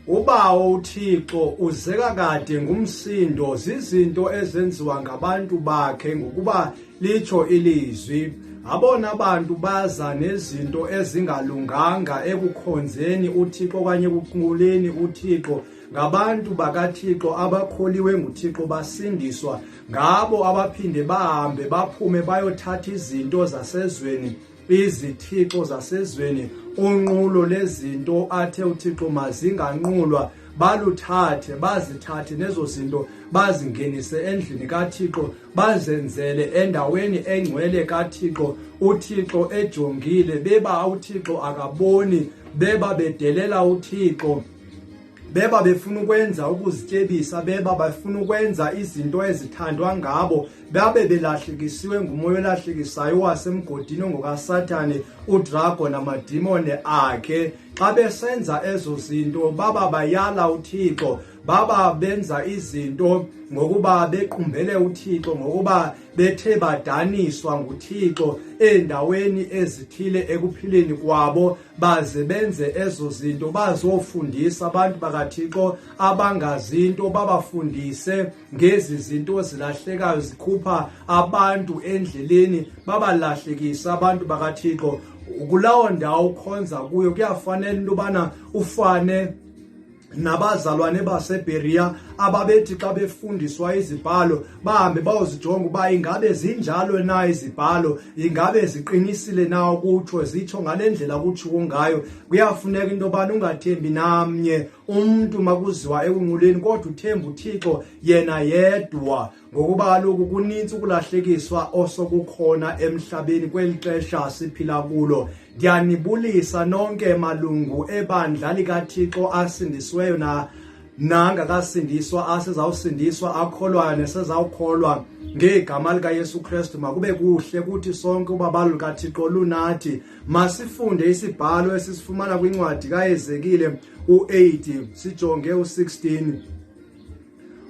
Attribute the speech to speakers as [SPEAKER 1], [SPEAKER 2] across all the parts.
[SPEAKER 1] Ubawo uThixo uzeka kade ngumsindo zizinto ezenziwa ngabantu bakhe ngokuba litsho ilizwi. Abona bantu baza nezinto ezingalunganga ekukhonzeni uThixo okanye ekuquleni uThixo. Ngabantu bakaThixo abakholiwe nguThixo basindiswa, ngabo abaphinde bahambe baphume bayothatha izinto zasezweni, izithixo zasezweni, unqulo lezinto athe uThixo mazinganqulwa, baluthathe bazithathe nezo zinto bazingenise endlini kaThixo, bazenzele endaweni engcwele kaThixo. uThixo ejongile, beba uThixo akaboni, beba bedelela uThixo, beba befuna ukwenza ukuzityebisa, beba befuna ukwenza izinto ezithandwa ngabo, babe belahlekisiwe ngumoya olahlekisayo wasemgodini ongokaSathane, udrago namadimoni akhe. Xa besenza ezo zinto baba bayala uThixo, baba benza izinto ngokuba bequmbele uThixo, ngokuba bethe badaniswa nguThixo endaweni ezithile ekuphileni kwabo, baze benze ezo zinto bazofundisa abantu bakaThixo abangazinto, babafundise ngezi zinto zilahlekayo zikhupha abantu endleleni, babalahlekisa abantu bakaThixo. Kulawo ndawo ukhonza kuyo kuyafanele into yobana ufane nabazalwane baseBeria ababethi xa befundiswa izibhalo bahambe bayozijonga uba ingabe zinjalo na izibhalo, ingabe ziqinisile na ukutsho zitsho ngale ndlela kutshiwo ngayo. Kuyafuneka into yobana ungathembi namnye umntu makuziwa ekunquleni, kodwa uthemba uThixo yena yedwa, ngokuba kaloku kunintsi ukulahlekiswa osokukhona emhlabeni kweli xesha siphila kulo. Ndiyanibulisa nonke malungu ebandla likaThixo asindisiweyo nangakasindiswa, asezawusindiswa, akholwayo nesezawukholwa ngegama likaYesu Kristu. Makube kuhle kuthi sonke ubabalo lukaThixo lunathi. Masifunde isibhalo esisifumana kwincwadi kaEzekiel u-8 sijonge u-16.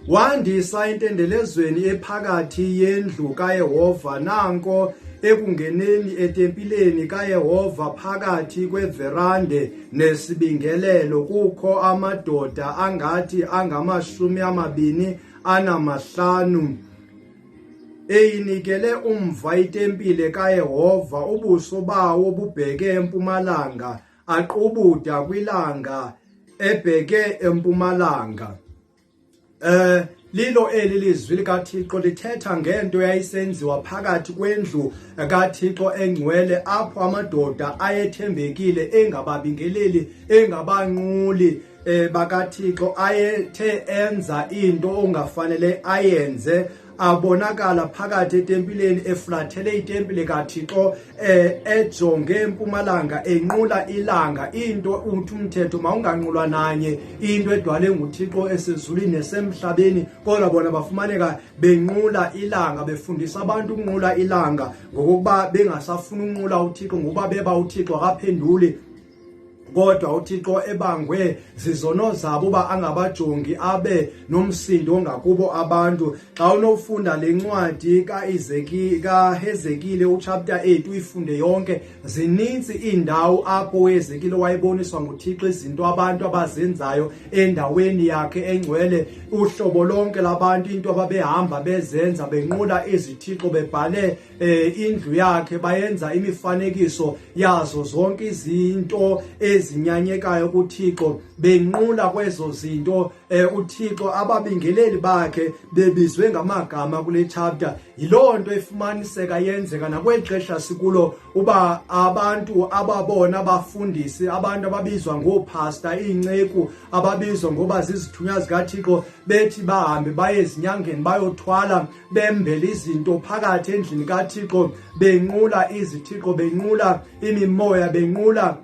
[SPEAKER 1] Wandisa intendelezweni ephakathi yendlu kaYehova, nanko ekungeneni etempileni kaYehova phakathi kweverande nesibingelelo kukho amadoda angathi angama-25 eyinikele umva itempile kaYehova, ubuso bawo bubheke empumalanga, aqubuda kwilanga ebheke empumalanga. Lilo eli lizwi likaThixo lithetha ngento yayisenziwa phakathi kwendlu kaThixo engcwele, apho amadoda ayethembekile, engababingeleli, engabanquli bakaThixo, ayethe enza into ongafanele ayenze, abonakala phakathi etempileni eflathele itempile kaThixo, ejonge empumalanga, enqula ilanga. Into uthi umthetho mawunganqulwa nanye into edwale nguThixo esezulwini nesemhlabeni, kodwa bona bafumaneka benqula ilanga, befundisa abantu ukunqula ilanga ngokuba bengasafuni unqula uThixo, ngokuba beba uThixo akaphenduli, kodwa uThixo ebangwe zizono zabo uba angabajongi abe nomsindo ongakubo abantu. Xa unofunda le ncwadi kaHezekiel uchapter 8 uyifunde yonke, zininzi iindawo apho uHezekiel wayiboniswa nguThixo izinto abantu abazenzayo endaweni yakhe engcwele, uhlobo lonke labantu, into ababehamba bezenza, benqula izithixo, bebhale indlu yakhe, bayenza imifanekiso yazo zonke izinto ezinyanyekayo kuThixo, benqula kwezo zinto. uThixo ababingeleli bakhe bebizwe ngamagama kule chapter. Yiloo nto efumaniseka yenzeka nakweli xesha sikulo, uba abantu ababona abafundisi, abantu ababizwa ngoopasta, iinceku, ababizwa ngoba zizithunywa zikaThixo, bethi bahambe baye ezinyangeni bayothwala, bembele izinto phakathi endlini kaThixo, benqula izithixo, benqula imimoya, benqula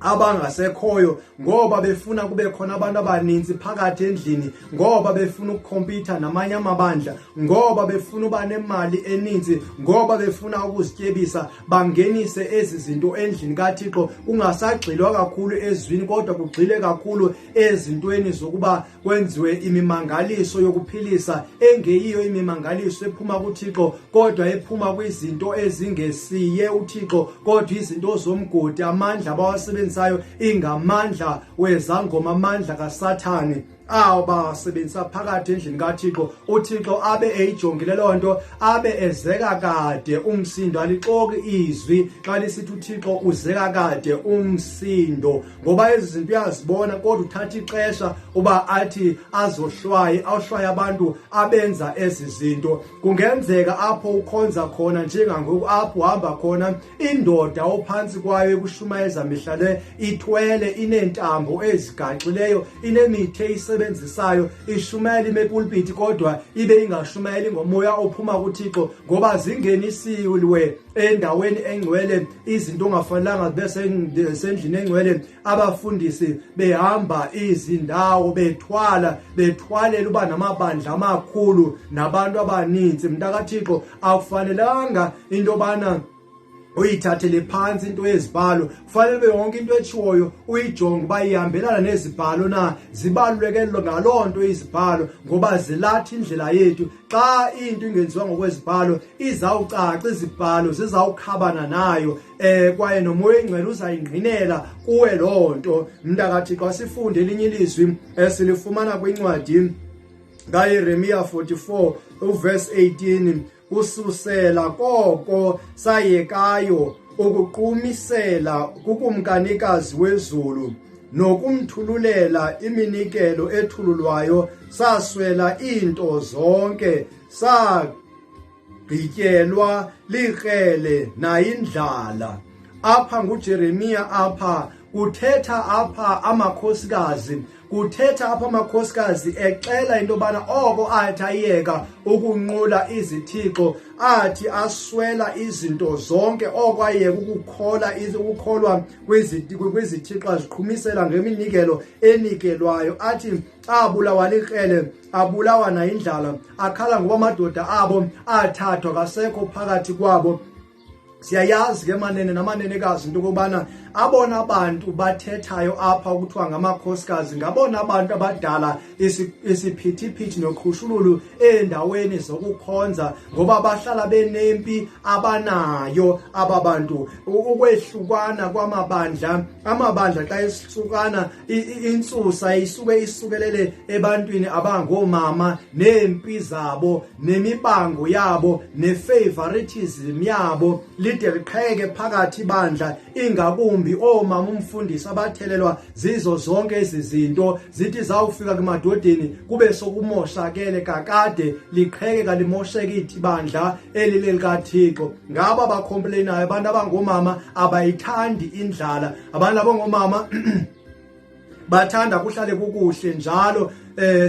[SPEAKER 1] abangasekhoyo, ngoba befuna kube khona abantu abaninzi phakathi endlini, ngoba befuna ukukhompyutha namanye amabandla, ngoba befuna uba nemali eninzi, ngoba befuna ukuzityebisa, bangenise ezi zinto endlini kaThixo. Ungasagxilwa kakhulu ezwini, kodwa kugxile kakhulu ezintweni zokuba kwenziwe imimangaliso yokuphilisa, engeyiyo imimangaliso ephuma kuThixo, kodwa ephuma kwizinto ezingesiye uThixo, kodwa izinto zomgodi, amandla abawasebenzisa abawasebenzisayo ingamandla wezangoma, amandla kaSathane basebenzisa phakathi endlini kaThixo. UThixo abe eyijongile loo nto, abe ezeka kade umsindo. Alixoki izwi xa lisithi uThixo uzeka kade umsindo, ngoba ezi zinto uyazibona, kodwa uthatha ixesha uba athi awuhlwaye abantu abenza ezi zinto. Kungenzeka apho ukhonza khona njengangoku, apho uhamba khona, indoda ophantsi kwayo ekushumayeza mihla le ithwele, ineentambo ezigaxileyo, inemithi eyisebenzisayo, ishumayela imepulpiti kodwa ibe ingashumayeli ngomoya ophuma kuThixo, ngoba zingenisiwe endaweni engcwele izinto ongafanelanga zibe sendlini engcwele. Abafundisi behamba izindawo bethwalela uba namabandla amakhulu nabantu abaninzi. MntakaThixo, akufanelanga into yobana uyithathele phansi into yezibhalo. Kufanele yonke into etshiwoyo uyijonge uba ihambelana nezibhalo na, zibaluleke ngaloo nto izibhalo, ngoba zilathi indlela yethu. Xa into ingenziwa ngokwezibhalo izawucaca, izibhalo zizawukhabana nayo, kwaye nomoya engcwele uzayingqinela kuwe loo nto. MntakaThixo, sifunde elinye ilizwi esilifumana kwincwadi kaYeremiya 44 uverse 18. Kususela koko sayekayo ukuqumisela kukumkanikazi wezulu nokumthululela iminikelo ethululwayo, saswela iinto zonke, sagqityelwa likrele nayindlala. Apha nguJeremiya, apha kuthetha apha amakhosikazi, kuthetha apha amakhosikazi exela into yobana oko athi ayeka ukunqula izithixo, athi aswela izinto zonke, oko ayeka ukukholwa kwizithixo, aziqhumisela ngeminikelo enikelwayo. Athi abulawa likrele, abulawa nayindlala, akhala ngoba amadoda abo athathwa, kasekho phakathi kwabo. Siyayazi ke manene namanenekazi into yokubana abona abantu bathethayo apha ukuthiwa ngamakhosikazi ngabona abantu abadala isiphithiphithi noqhushululu endaweni zokukhonza, ngoba bahlala benempi abanayo aba bantu. Ukwehlukana kwamabandla, amabandla xa ehlukana, intsusa isukelele ebantwini abangoomama, neempi zabo, nemibango yabo, nefavoritism yabo, lide liqheke phakathi ibandla, ingakumbi oomama umfundisi abathelelwa zizo zonke ezi zinto. Zithi zawufika kumadodeni kube sokumoshakele kakade, liqheke kalimosheke ibandla eli likaThixo. Ngaba bakhompleyinayo abantu abangomama abayithandi indlala, abantu abangomama bathanda kuhlale kukuhle njalo.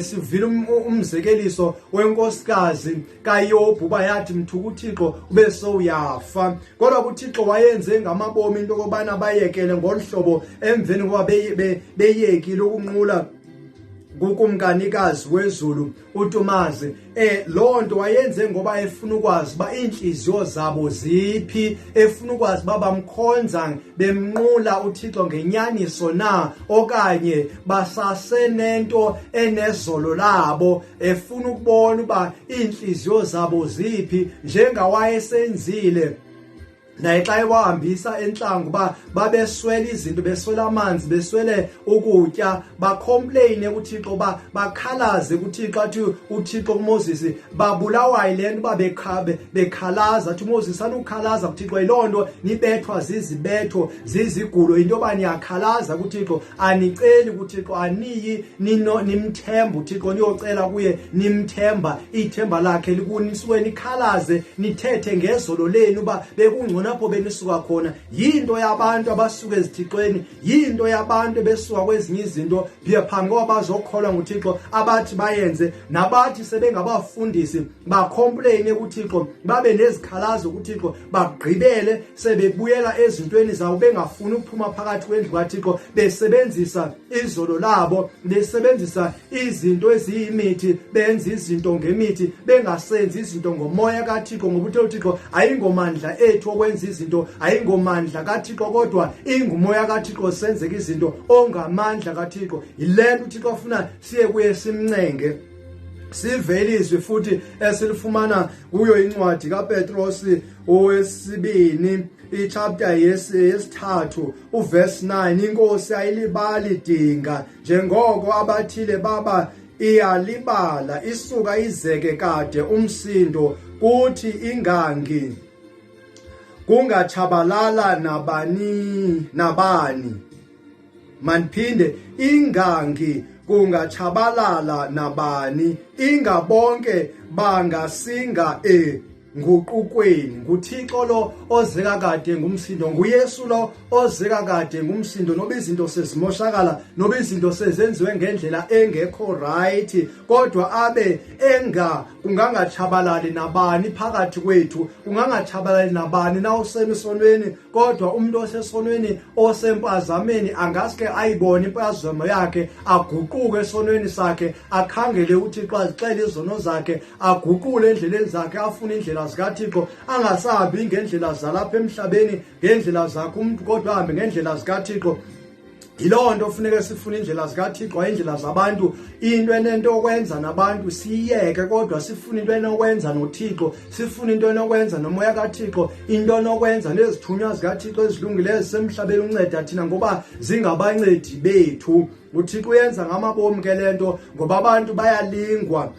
[SPEAKER 1] Sivile umzekeliso wenkosikazi kaYobhu uba yathi mthuku uThixo ube sowuyafa, kodwa kuThixo wayenze ngamabomi into yokubana bayekele ngolu hlobo emveni koba beyekile ukunqula kukumkanikazi wezulu uTumazi. Loo nto wayenze ngoba efuna ukwazi uba iintliziyo zabo ziphi, efuna ukwazi uba bamkhonza bemnqula uThixo ngenyaniso na, okanye basasenento enezolo labo, efuna ukubona uba iintliziyo zabo ziphi, njengawayesenzile naye xa ewahambisa entlango uba babeswela izinto, beswela amanzi, beswele ukutya, bakhompleyine kuThixo, uba bakhalaze kuThixo. Athi uThixo kuMoses, babulawa yile nto uba bekhalaza. Athi uMoses, anukhalaza kuThixo, yiloo nto nibethwa zizibetho, zizigulo, into yoba niyakhalaza kuThixo, aniceli kuThixo, aniyi nimthemba uThixo, niyocela kuye nimthemba, ithemba lakhe likunisuke, nikhalaze, nithethe ngezolo lenu uba bekungcono apho benisuka khona. Yinto yabantu abasuka ezithixweni, yinto yabantu besuka kwezinye izinto phambi koba bazokholwa nguThixo, abathi bayenze, nabathi sebengabafundisi bakhompleyine kuThixo, babe nezikhalazo kuThixo, bagqibele sebebuyela ezintweni zabo, bengafuni ukuphuma phakathi kwendlu kaThixo, besebenzisa izolo labo, besebenzisa izinto eziyimithi, benza izinto ngemithi, bengasenzi izinto ngomoya kaThixo, ngoba uThixo ayingomandla ethu okwenza izinto, ayingomandla kaThixo, kodwa ingumoya kaThixo senzeka izinto, ongamandla kaThixo. Yile nto uThixo afuna siye kuye simncenge. Sivelizwe futhi esilifumana kuyo incwadi kaPetros owesibini ichapter yesithathu uverse 9, inkosi ayilibali idinga njengoko abathile baba iyalibala, isuka izeke kade umsindo, kuthi ingangi kungatshabalala nabani. Mandiphinde, ingangi kungatshabalala nabani, ingabonke bangasinga nguqukweni. nguThixo lo ozeka kade ngumsindo, nguYesu lo ozeka kade ngumsindo. Noba izinto sezimoshakala, noba izinto sezenziwe ngendlela engekho right, kodwa abe kungangatshabalali nabani phakathi kwethu, kungangatshabalali nabani na usemisonweni, kodwa umuntu osesonweni osempazameni angaske ayibone impazamo yakhe, aguquke esonweni sakhe, akhangele uThixo, azixele izono zakhe, aguqule endleleni zakhe, afune indlela zikaThixo, angasahambi ngendlela zalapha emhlabeni, ngendlela zakhe umuntu, kodwa ahambe ngendlela zikaThixo. Yiloo nto funeka sifune indlela zikaThixo, indlela zabantu. Into enento okwenza nabantu siyeke, kodwa sifune into enokwenza noThixo, sifune into enokwenza nomoya kaThixo, into enokwenza nezithunywa zikaThixo ezilungileyo zisemhlabeni unceda thina, ngoba zingabancedi bethu. uThixo uyenza ngamabomi ke lento, ngoba abantu bayalingwa.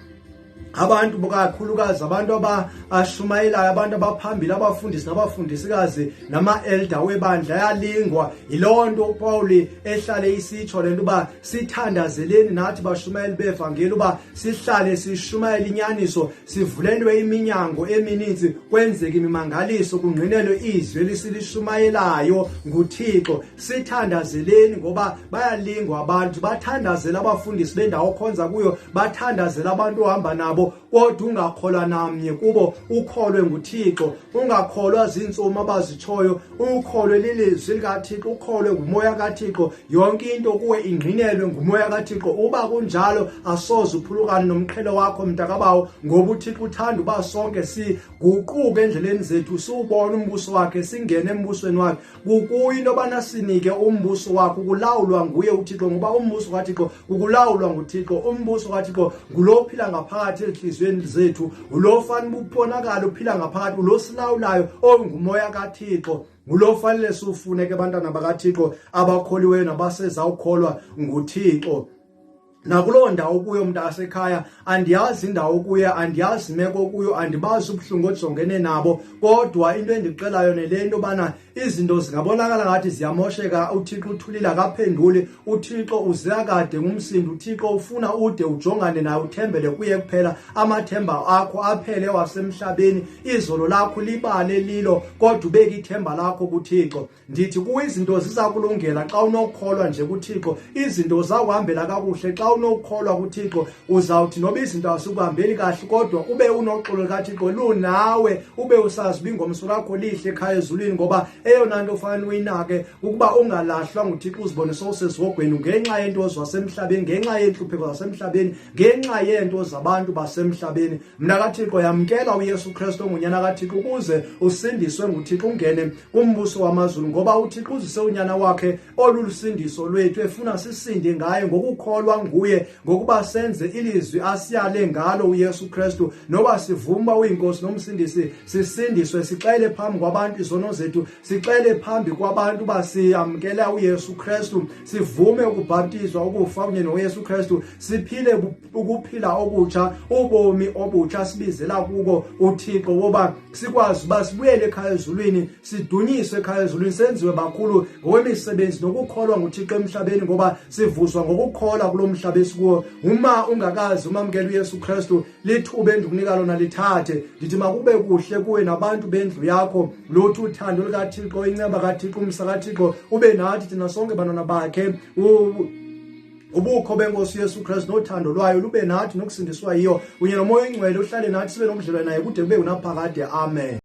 [SPEAKER 1] Abantu kakhulukazi abantu abashumayelayo, abantu abaphambili, abafundisi nabafundisikazi, nama-elder webandla ayalingwa. Yiloo nto uPawuli ehlale isitsho lento uba sithandazeleni nathi bashumayeli bevangeli, uba sihlale sishumayela inyaniso, sivulelwe iminyango emininzi, kwenzeke imimangaliso, kungqinelwe izwi elisilishumayelayo nguThixo. Sithandazeleni ngoba bayalingwa abantu, bathandazela abafundisi bendawo okhonza kuyo, bathandazela abantu ohamba nabo, kodwa ungakholwa namnye kubo, ukholwe nguThixo. Ungakholwa zintsomi abazitshoyo, ukholwe lilizwi likaThixo, ukholwe ngumoya kaThixo. Yonke into kuwe ingqinelwe ngumoya kaThixo. Uba kunjalo asoze uphulukane nomqhelo wakho mntakabawo, ngoba uThixo uthanda uba sonke siguquke endleleni zethu, siwubone umbuso wakhe, singene embusweni wakhe. Kukuyo into yobana sinike umbuso wakhe, ukulawulwa nguye uThixo, ngoba umbuso kaThixo ukulawulwa nguThixo. Umbuso kaThixo ngulo ophila ngaphakathi ezinhliziyweni zethu, ulo fanele ubonakala uphila ngaphakathi, ulo silawulayo ongumoya kaThixo. Ngulo fanele siwufune ke bantwana bakaThixo abakholiweyo nabasezawukholwa nguThixo. Nakuloo ndawo kuyo mntasekhaya, andiyazi indawo kuyo, andiyazi imeko kuyo, andibazi ubuhlungu ojongene nabo, kodwa into endixelayo nele into bana izinto zingabonakala ngathi ziyamosheka, uThixo uthulile akaphenduli, uThixo uzeka kade ngumsindo, uThixo ufuna ude ujongane naye, uthembele kuye kuphela, amathemba akho aphele wasemhlabeni, izolo lakho libale lilo, kodwa ubeke ithemba lakho kuThixo. Ndithi kuwe izinto ziza kulungela xa unokholwa nje kuThixo, izinto zakuhambela kakuhle xa unokholwa kuThixo. Uzawuthi noba izinto azikuhambeli kahle, kodwa ube unoxolo likaThixo lunawe, ube usazi uba ingomso lakho lihle ekhaya ezulwini, ngoba eyona nto ofanele uyinake ukuba ungalahlwa nguThixo, uzibone sowusezihogweni ngenxa yeento zasemhlabeni, ngenxa yeenhlupheko zasemhlabeni, ngenxa yeento zabantu basemhlabeni. Mna kaThixo yamkela uYesu Kristu ongunyana kaThixo ukuze usindiswe nguThixo, ungene kumbuso wamazulu, ngoba uThixo uzise unyana wakhe olulusindiso lwethu, efuna sisinde ngaye ngokukholwa nguye, ngokuba senze ilizwi asiyale ngalo uYesu Kristu. Noba sivuma uyinkosi nomsindisi, sisindiswe, sixele phambi kwabantu izono zethu, sixele phambi kwabantu uba siyamkela uYesu Kristu, sivume ukubhaptizwa, ukufa kunye noYesu Kristu, siphile ukuphila obutsha, ubomi obutsha sibizela kuko uThixo, woba sikwazi uba sibuyele ekhaya ezulwini, sidunyiswe ekhaya ezulwini, senziwe bakhulu ngokwemisebenzi nokukholwa nguThixo emhlabeni, ngoba sivuswa ngokukholwa kulo mhlaba esikuwo. Uma ungakazi umamkela uYesu Kristu, lithuba endikunika lona lithathe. Ndithi makube kuhle kuwe nabantu bendlu yakho, lutho uthando lukaThixo, inceba kaThixo, umsa kaThixo ube nathi thina sonke bantwana bakhe. Ubukho benkosi uYesu Kristu nothando lwayo lube nathi, nokusindiswa yiyo kunye nomoya engcwele uhlale nathi, sibe nobudlelwane naye kude kube unaphakade. Amen.